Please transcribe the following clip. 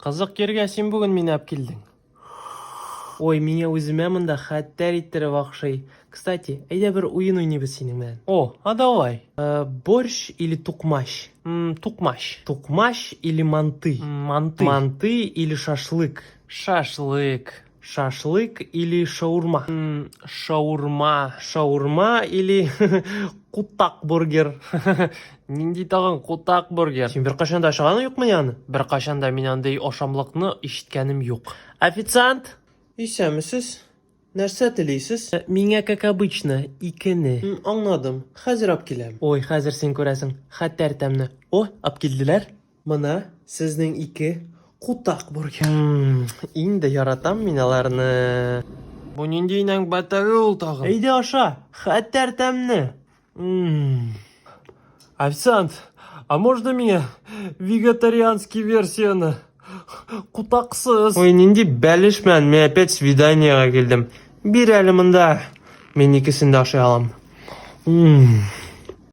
Қызық жерге сен бүгін мені алып келдің. Ой, меня өзіме мында хаттар иттіріп ақшай. Кстати, айда бір ойын ойнайбыз сеніңмен. О, а давай. Борщ или тукмаш? Тукмаш. Тукмаш или манты? Манты. Манты или шашлык? Шашлык. Шашлык или шаурма? Шаурма. Шаурма или кутак бургер? Нинди тағын кутак бургер? Сен бір қашанда ашағаны юк мен яны? Бір қашанда мен андай ошамлықны ишіткәнім юк. Официант! Исәмісіз? Нәрсә телейсіз? Миңа, как обычно, икене. Аңладым. Хәзер алып келем. Ой, хәзер сен күрәсең. Хәттәр тәмне. О, алып келділәр. Мына сезнең ике кутак бургер. Инде яратам мин аларны. Бу нинди инәң бәтәге ул тагын? Әйдә аша. Хәттәр тәмне. Официант, а можно мне вегетарианский версияны? Кутаксыз. Ой, нинди бәлешмән, мен опять свиданиега келдім. Бир әлі мында. Мен икесін де ашай алам.